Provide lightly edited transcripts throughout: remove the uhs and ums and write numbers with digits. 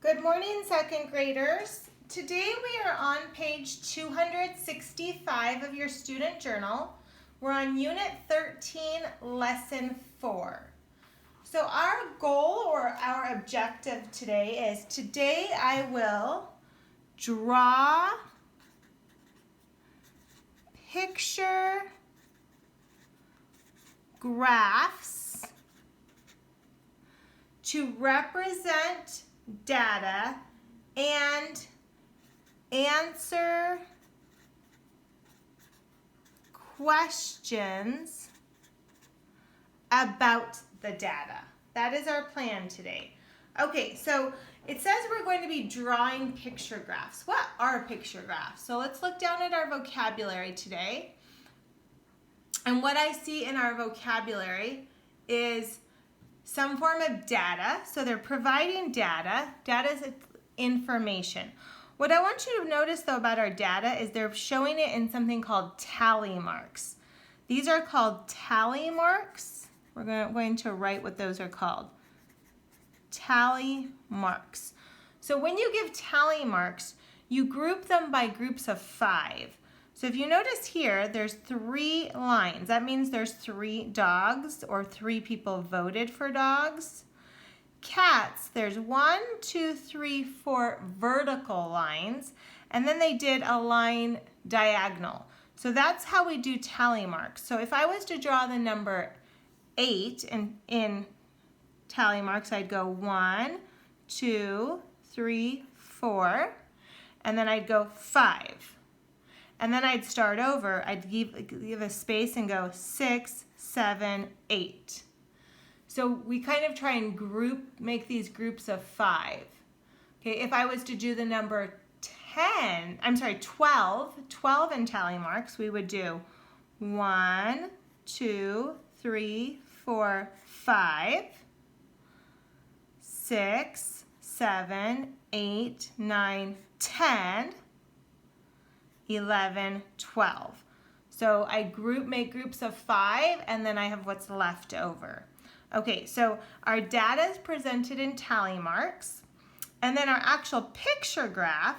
Good morning, second graders. Today we are on page 265 of your student journal. We're on Unit 13, Lesson 4. So our goal or our objective today is today I will draw, picture, graphs to represent data and answer questions about the data. That is our plan today. Okay, so it says we're going to be drawing picture graphs. What are picture graphs? So let's look down at our vocabulary today. And what I see in our vocabulary is some form of data. So they're providing data. Data is information. What I want you to notice though about our data is they're showing it in something called tally marks. These are called tally marks. We're going to write what those are called. Tally marks. So when you give tally marks, you group them by groups of 5. So if you notice here, there's 3 lines. That means there's 3 dogs or 3 people voted for dogs. Cats, there's 1, 2, 3, 4 vertical lines, and then they did a line diagonal. So that's how we do tally marks. So if I was to draw the number 8 in tally marks, I'd go 1, 2, 3, 4, and then I'd go 5. And then I'd start over. I'd give a space and go 6, 7, 8. So we kind of try and make these groups of 5. Okay, if I was to do the number 12 in tally marks, we would do 1, 2, 3, 4, 5, 6, 7, 8, 9, 10, 11, 12. So I make groups of 5 and then I have what's left over. Okay, so our data is presented in tally marks and then our actual picture graph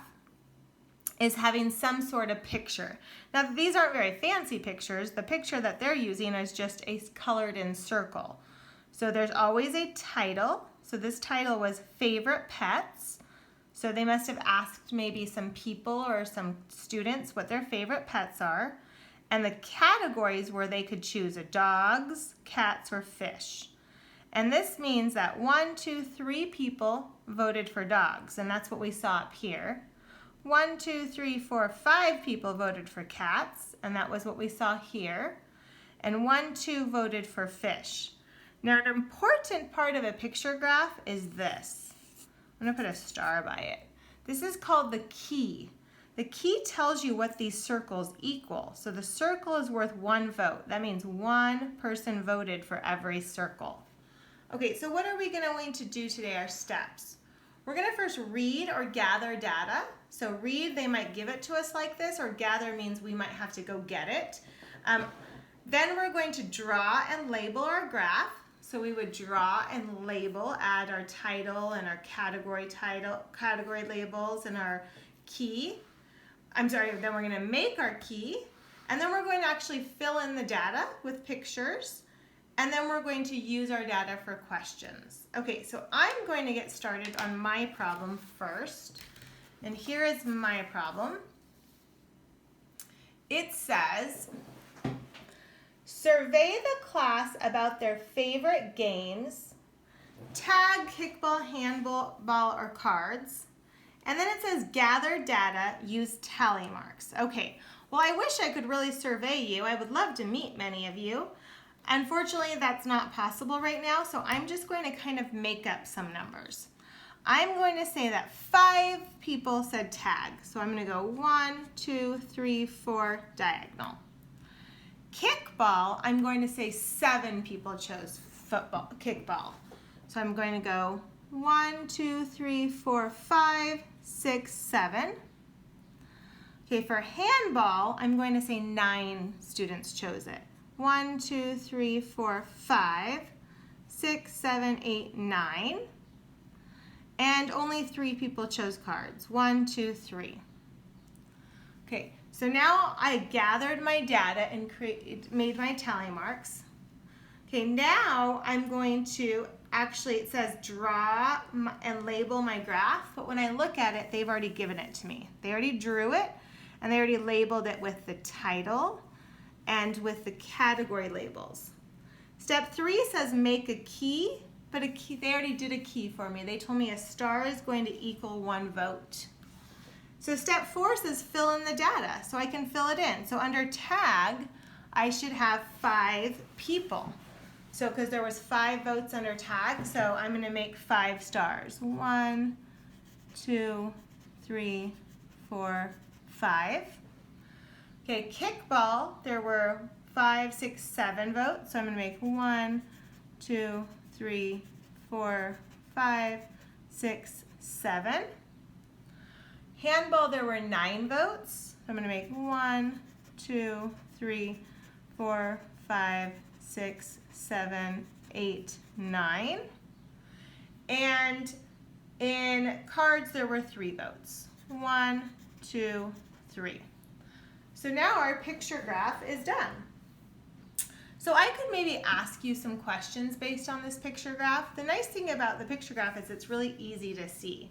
is having some sort of picture. Now these aren't very fancy pictures. The picture that they're using is just a colored in circle. So there's always a title. So this title was favorite pets. So they must have asked maybe some people or some students what their favorite pets are. And the categories where they could choose dogs, cats, or fish. And this means that 1, 2, 3 people voted for dogs. And that's what we saw up here. 1, 2, 3, 4, 5 people voted for cats. And that was what we saw here. And 1, 2 voted for fish. Now an important part of a picture graph is this. I'm going to put a star by it. This is called the key. The key tells you what these circles equal. So the circle is worth 1 vote. That means 1 person voted for every circle. Okay, so what are we going to do today, our steps? We're going to first read or gather data. So read, they might give it to us like this, or gather means we might have to go get it. Then we're going to draw and label our graph. So we would draw and label, add our title and our category labels and our key. Then we're going to make our key, and then we're going to actually fill in the data with pictures, and then we're going to use our data for questions. Okay, so I'm going to get started on my problem first, and here is my problem. It says, survey the class about their favorite games, tag, kickball, handball, or cards, and then it says gather data, use tally marks. Okay, well I wish I could really survey you. I would love to meet many of you. Unfortunately, that's not possible right now, so I'm just going to kind of make up some numbers. I'm going to say that 5 people said tag, so I'm going to go 1, 2, 3, 4, diagonal. Kickball, I'm going to say 7 people chose kickball. So I'm going to go 1, 2, 3, 4, 5, 6, 7. Okay, for handball, I'm going to say 9 students chose it. 1, 2, 3, 4, 5, 6, 7, 8, 9. And only 3 people chose cards. 1, 2, 3. Okay, so now I gathered my data and made my tally marks. Okay, now I'm going to, actually it says draw and label my graph, but when I look at it, they've already given it to me. They already drew it, and they already labeled it with the title and with the category labels. Step 3 says make a key, but they already did a key for me. They told me a star is going to equal 1 vote. So step 4 says fill in the data, so I can fill it in. So under tag, I should have 5 people. So because there was 5 votes under tag, so I'm going to make 5 stars. 1, 2, 3, 4, 5. Okay, kickball, there were 5, 6, 7 votes, so I'm going to make 1, 2, 3, 4, 5, 6, 7. Handball, there were 9 votes, so I'm going to make 1, 2, 3, 4, 5, 6, 7, 8, 9. And in cards, there were 3 votes. 1, 2, 3. So now our picture graph is done. So I could maybe ask you some questions based on this picture graph. The nice thing about the picture graph is it's really easy to see.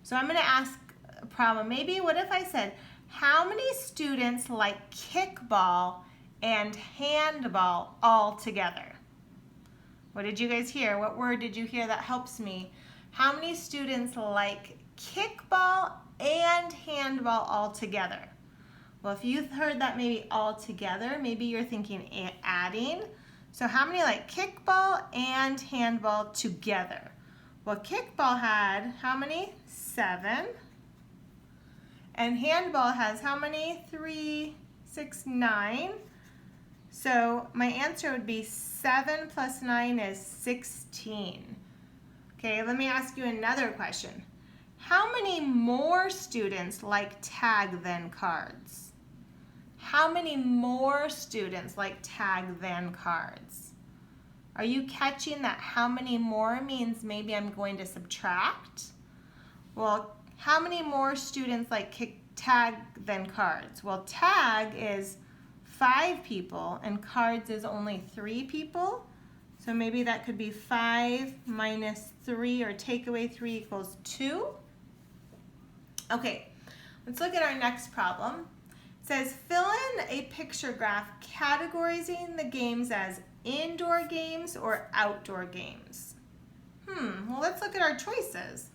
So I'm going to ask a problem. Maybe what if I said, how many students like kickball and handball all together? What did you guys hear? What word did you hear that helps me? How many students like kickball and handball all together? Well, if you heard that maybe all together, maybe you're thinking adding. So how many like kickball and handball together? Well, kickball had how many? 7. And handball has how many? 3, 6, 9. So my answer would be 7 plus 9 is 16. Okay, let me ask you another question. How many more students like tag than cards? How many more students like tag than cards? Are you catching that how many more means maybe I'm going to subtract? Well, how many more students like tag than cards? Well, tag is 5 people and cards is only 3 people. So maybe that could be 5 minus 3, or take away 3 equals 2. Okay, let's look at our next problem. It says fill in a picture graph categorizing the games as indoor games or outdoor games. Well, let's look at our choices.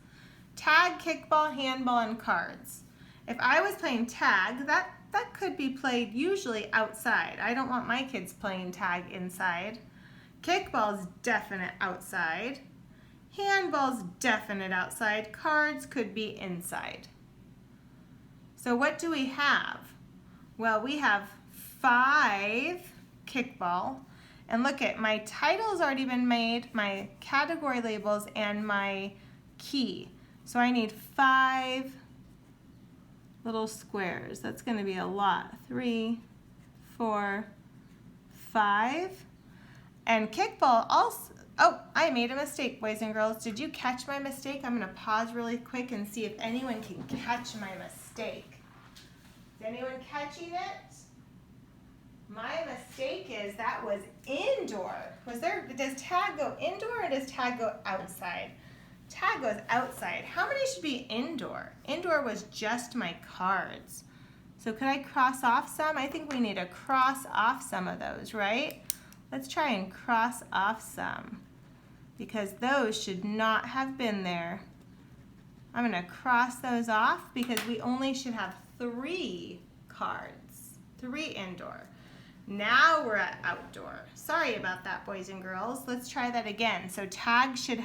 Tag, kickball, handball, and cards. If I was playing tag, that could be played usually outside. I don't want my kids playing tag inside. Kickball's definite outside. Handball's definite outside. Cards could be inside. So what do we have? Well, we have 5 kickball. And look at, my title's already been made, my category labels, and my key. So I need 5 little squares. That's going to be a lot. 3, 4, 5. And kickball also, oh, I made a mistake, boys and girls. Did you catch my mistake? I'm going to pause really quick and see if anyone can catch my mistake. Is anyone catching it? My mistake is that was indoor. Does tag go indoor or does tag go outside? Tag goes outside. How many should be indoor? Indoor was just my cards. So could I cross off some? I think we need to cross off some of those, right? Let's try and cross off some because those should not have been there. I'm going to cross those off because we only should have 3 cards, 3 indoor. Now we're at outdoor. Sorry about that, boys and girls. Let's try that again. So tag should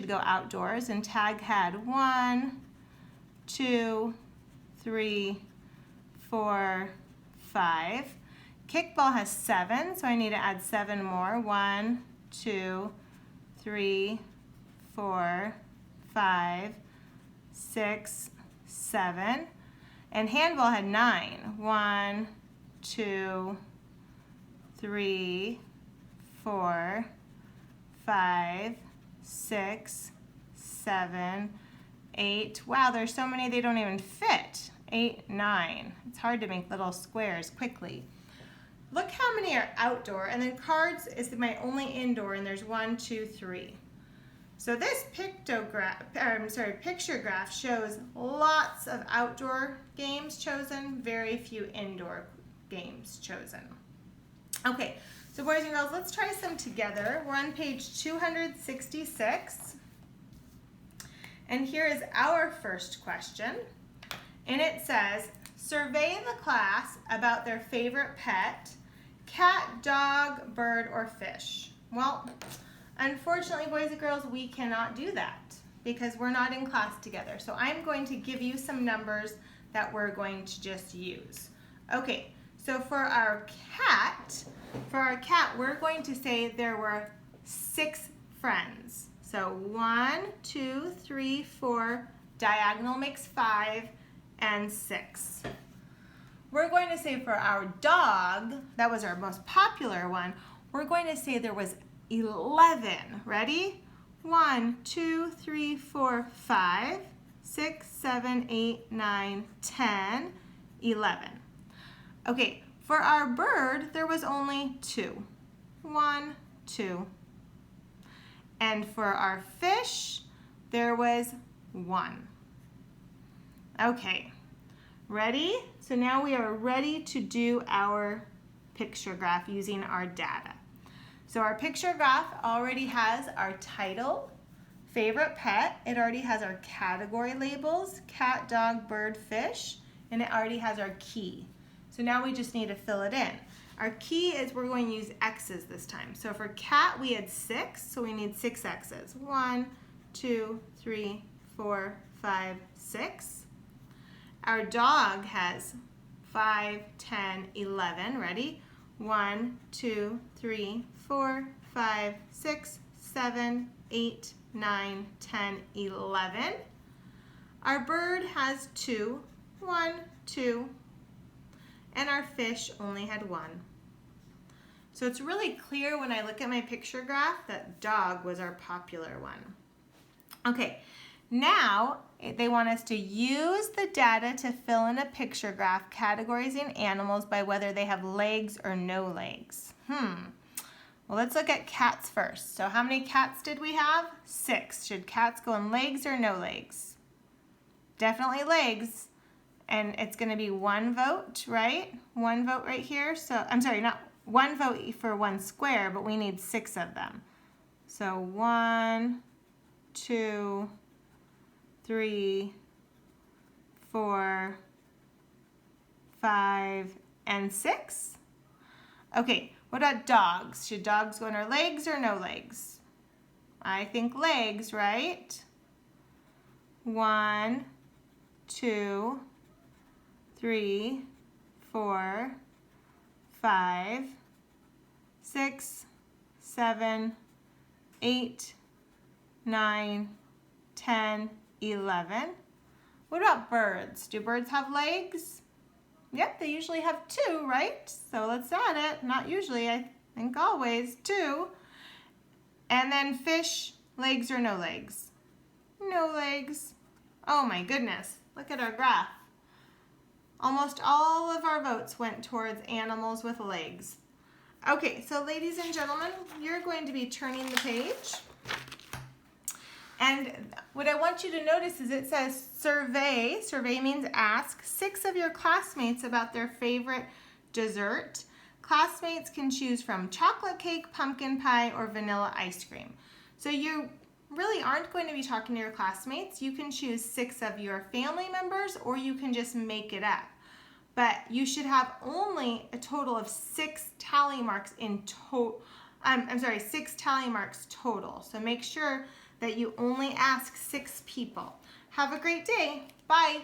go outdoors, and tag had 1, 2, 3, 4, 5. Kickball has 7, so I need to add 7 more. 1, 2, 3, 4, 5, 6, 7. And handball had 9. 1, 2, 3, 4, 5, 6, 7, 8. Wow, there's so many they don't even fit. 8, 9. It's hard to make little squares quickly. Look how many are outdoor, and then cards is my only indoor, and there's 1, 2, 3. So this picture graph shows lots of outdoor games chosen, very few indoor games chosen. Okay, so boys and girls, let's try some together. We're on page 266. And here is our first question. And it says, survey the class about their favorite pet, cat, dog, bird, or fish. Well, unfortunately, boys and girls, we cannot do that because we're not in class together. So I'm going to give you some numbers that we're going to just use. Okay, so for our cat, we're going to say there were 6 friends. So 1, 2, 3, 4, diagonal makes 5, and 6. We're going to say for our dog, that was our most popular one, we're going to say there was 11. Ready? 1, 2, 3, 4, 5, 6, 7, 8, 9, 10, 11. Okay, for our bird, there was only 2. 1, 2. And for our fish, there was 1. Okay, ready? So now we are ready to do our picture graph using our data. So our picture graph already has our title, favorite pet. It already has our category labels, cat, dog, bird, fish, and it already has our key. So now we just need to fill it in. Our key is we're going to use X's this time. So for cat, we had 6, so we need 6 X's. 1, 2, 3, 4, 5, 6. Our dog has 5, 10, 11. Ready? 1, 2, 3, 4, 5, 6, 7, 8, 9, 10, 11. Our bird has 2, 1, 2. And our fish only had 1. So it's really clear when I look at my picture graph that dog was our popular one. Okay, now they want us to use the data to fill in a picture graph categorizing animals by whether they have legs or no legs. Well, let's look at cats first. So how many cats did we have? 6. Should cats go in legs or no legs? Definitely legs. And it's going to be 1 vote, right? 1 vote right here. So I'm sorry, not 1 vote for 1 square, but we need 6 of them. So 1, 2, 3, 4, 5, and 6. Okay, what about dogs? Should dogs go in their legs or no legs? I think legs, right? 1, 2, 3, 4, 5, 6, 7, 8, 9, 10, 11. What about birds? Do birds have legs? Yep, they usually have 2, right? So let's add it. Not usually, I think always 2. And then fish, legs or no legs? No legs. Oh my goodness, look at our graph. Almost all of our votes went towards animals with legs. Okay, so ladies and gentlemen, you're going to be turning the page. And what I want you to notice is it says survey. Survey means ask 6 of your classmates about their favorite dessert. Classmates can choose from chocolate cake, pumpkin pie, or vanilla ice cream. So you really aren't going to be talking to your classmates. You can choose 6 of your family members, or you can just make it up. But you should have only a total of 6 tally marks in total. 6 tally marks total. So make sure that you only ask 6 people. Have a great day. Bye.